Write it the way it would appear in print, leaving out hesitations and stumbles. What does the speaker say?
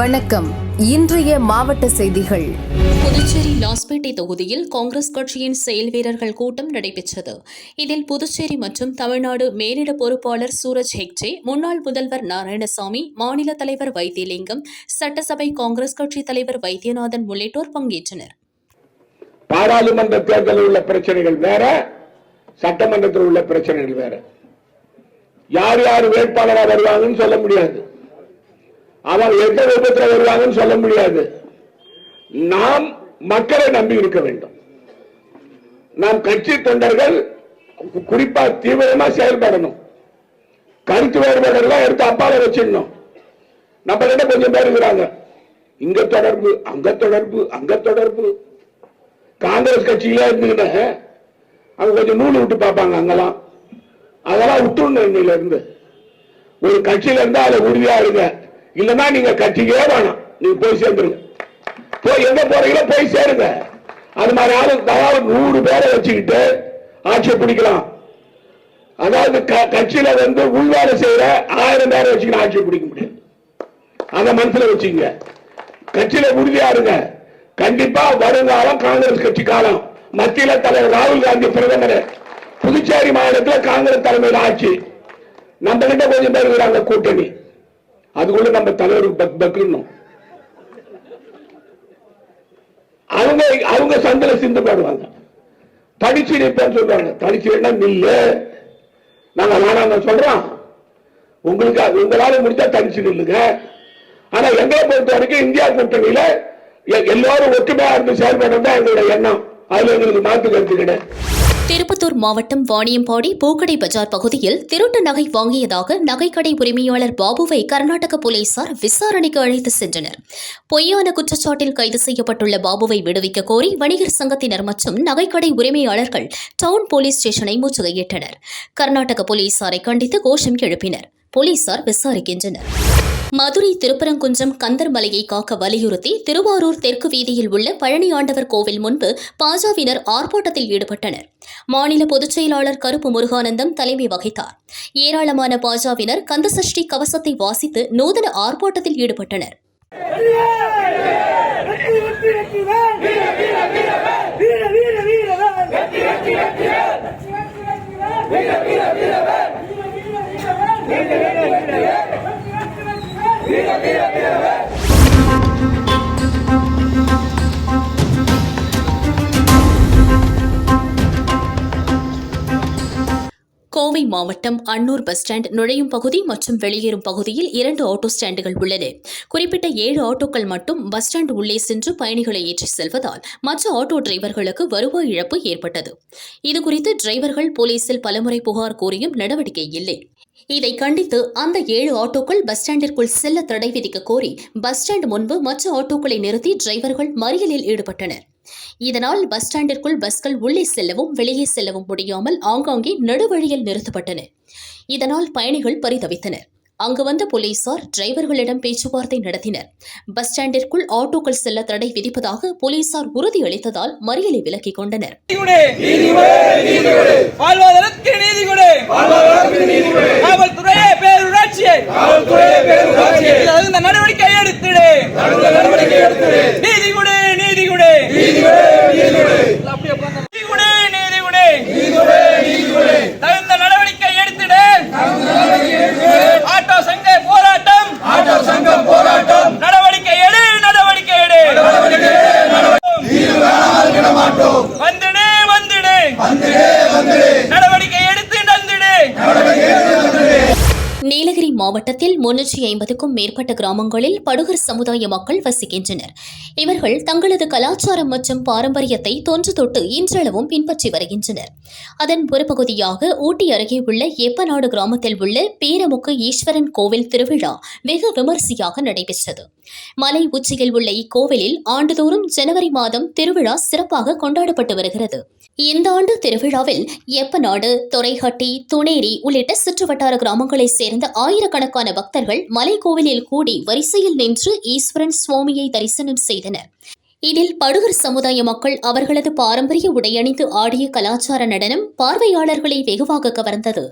வணக்கம். இன்றைய மாவட்ட செய்திகள். புதுச்சேரி லாஸ்பேட்டை தொகுதியில் காங்கிரஸ் கட்சியின் செயல் வீரர்கள் கூட்டம் நடைபெற்றது. இதில் புதுச்சேரி மற்றும் தமிழ்நாடு மேலிட பொறுப்பாளர் சூரஜ் ஹெக்டே, முன்னாள் முதல்வர் நாராயணசாமி, மாநில தலைவர் வைத்தியலிங்கம், சட்டசபை காங்கிரஸ் கட்சி தலைவர் வைத்தியநாதன் உள்ளிட்டோர் பங்கேற்றனர். பாராளுமன்ற தேர்தலில் உள்ள பிரச்சனைகள் வேற, சட்டமன்றத்தில் உள்ள பிரச்சனைகள் வேற. யார் யார் வேட்பாளராக வருவாங்கன்னு சொல்ல முடியாது. அவங்க எந்த விபத்தில் வருவாங்கன்னு சொல்ல முடியாது. நாம் மக்களை நம்பி இருக்க வேண்டும். நாம் கட்சி தொண்டர்கள் குறிப்பா தீவிரமா செயல்படணும். கருத்து வேறுபாடுலாம் எடுத்து அப்பால வச்சிடணும். நம்ம கிட்ட கொஞ்சம் பேர் இருக்கிறாங்க, இங்க தொடர்பு அங்க தொடர்பு அங்க தொடர்பு. காங்கிரஸ் கட்சியில இருந்துக்கிட்ட அவங்க கொஞ்சம் நூல் விட்டு பார்ப்பாங்க. அங்கெல்லாம் அதெல்லாம் விட்டுணும். இன்னையில இருந்து ஒரு கட்சியில இருந்தா அதை உறுதியா இருங்க. இல்லன்னா நீங்க கட்சிக்கே வேணாம், நீங்க போய் சேர்ந்துருங்க. போய் எங்க போறீங்களோ போய் சேருங்க. அது மாதிரி ஆளு 100 பேரை வச்சுக்கிட்டு ஆட்சியை பிடிக்கலாம். அதாவது கட்சியில வந்து உள்வேலை செய்யற 1000 பேரை வச்சுக்கிட்டு ஆட்சியை பிடிக்க முடியாது. அத மனசுல வச்சுங்க. கட்சியில உறுதியா இருங்க. கண்டிப்பா வருங்காலம் காங்கிரஸ் கட்சி காலம். மத்தியில தலைவர் ராகுல் காந்தி பிரதமர், புதுச்சேரி மாநிலத்தில் காங்கிரஸ் தலைமையில் ஆட்சி. நம்ம கிட்ட கொஞ்சம் பேர் இருக்கிறாங்க கூட்டணி. அதுக்குள்ள நம்ம தலைவருக்கு பக்கணும். அவங்க சந்தில சிந்து பாடுவாங்க. தடிச்சு நிற்பேன்னு சொல்றாங்க. தடிச்சு நில்லு, நாங்க வேணாம் சொல்றோம். உங்களுக்கு உங்களால முடிச்சா தடிச்சு நில்லுங்க. ஆனா எங்களை பொறுத்த வரைக்கும் இந்தியா கூட்டணியில எல்லாரும் ஒற்றுமையா இருந்து செயல்படுறது தான் எங்களுடைய எண்ணம். அதுல எங்களுக்கு மாற்று கருத்து கிடையாது. திருப்பத்தூர் மாவட்டம் வாணியம்பாடி பூக்கடை பஜார் பகுதியில் திருட்டு நகை வாங்கியதாக நகைக்கடை உரிமையாளர் பாபுவை கர்நாடக போலீசார் விசாரணைக்கு அழைத்து சென்றனர். பொய்யான குற்றச்சாட்டில் கைது செய்யப்பட்டுள்ள பாபுவை விடுவிக்க கோரி வணிகர் சங்கத்தினர் மற்றும் நகைக்கடை உரிமையாளர்கள் டவுன் போலீஸ் ஸ்டேஷனை முற்றுகையிட்டனர். கர்நாடக போலீசாரை கண்டித்து கோஷம் எழுப்பினர். போலீசார் விசாரிக்கின்றனர். மதுரை திருப்பரங்குன்றம் கந்தர் மலையை காக்க வலியுறுத்தி திருவாரூர் தெற்கு வீதியில் உள்ள பழனி ஆண்டவர் கோவில் முன்பு பாஜவினர் ஆர்ப்பாட்டத்தில் ஈடுபட்டனர். மாநில பொதுச் செயலாளர் கருப்பு முருகானந்தம் தலைமை வகித்தார். ஏராளமான பாஜவினர் கந்தசஷ்டி கவசத்தை வாசித்து நூதன ஆர்ப்பாட்டத்தில் ஈடுபட்டனர். கோவை மாவட்டம் அன்னூர் பஸ் ஸ்டாண்ட் நுழையும் பகுதி மற்றும் வெளியேறும் பகுதியில் 2 ஆட்டோ ஸ்டாண்டுகள் உள்ளன. குறிப்பிட்ட 7 ஆட்டோக்கள் மட்டும் பஸ் ஸ்டாண்ட் உள்ளே சென்று பயணிகளை ஏற்றி செல்வதால் மற்ற ஆட்டோ டிரைவர்களுக்கு வருவாய் இழப்பு ஏற்பட்டது. இதுகுறித்து டிரைவர்கள் போலீசில் பலமுறை புகார் கூறியும் நடவடிக்கை இல்லை. இதை கண்டித்து அந்த 7 ஆட்டோக்கள் பஸ் ஸ்டாண்டிற்குள் செல்ல தடை விதிக்க கோரி பஸ் ஸ்டாண்ட் முன்பு மற்ற ஆட்டோக்களை நிறுத்தி டிரைவர்கள் மறியலில் ஈடுபட்டனர். இதனால் பஸ் ஸ்டாண்டிற்குள் பஸ்கள் உள்ளே செல்லவும் வெளியே செல்லவும் முடியாமல் ஆங்காங்கே நடுவழியில் நிறுத்தப்பட்டன. இதனால் பயணிகள் பரிதவித்தனர். அங்கு வந்த போலீசார் டிரைவர்களிடம் பேச்சுவார்த்தை நடத்தினர். பஸ் ஸ்டாண்டிற்குள் ஆட்டோக்கள் செல்ல தடை விதிப்பதாக போலீசார் உறுதியளித்ததால் மறியலை விலக்கிக் கொண்டனர். நீலகிரி மாவட்டத்தில் 350க்கும் மேற்பட்ட கிராமங்களில் படுகர் சமுதாய மக்கள் வசிக்கின்றனர். இவர்கள் தங்களது கலாச்சாரம் மற்றும் பாரம்பரியத்தை தொன்று தொட்டு இன்றளவும் பின்பற்றி வருகின்றனர். அதன் ஒரு பகுதியாக ஊட்டி அருகே உள்ள எப்பநாடு கிராமத்தில் உள்ள பேரமுக்கு ஈஸ்வரன் கோவில் திருவிழா வெகு விமரிசையாக நடைபெற்றது. மலை உச்சியில் உள்ள இக்கோவிலில் ஆண்டுதோறும் ஜனவரி மாதம் திருவிழா சிறப்பாக கொண்டாடப்பட்டு வருகிறது. இந்த ஆண்டு திருவிழாவில் எப்பநாடு, தொரைஹட்டி, துணேரி உள்ளிட்ட சுற்றுவட்டார கிராமங்களைச் சேர்ந்த ஆயிரக்கணக்கான பக்தர்கள் மலைக்கோவிலில் கூடி வரிசையில் நின்று ஈஸ்வரன் சுவாமியை தரிசனம் செய்தனர். இதில் படுகர் சமுதாய மக்கள் அவர்களது பாரம்பரிய உடையணிந்து ஆடிய கலாச்சார நடனம் பார்வையாளர்களை வெகுவாக கவர்ந்தது.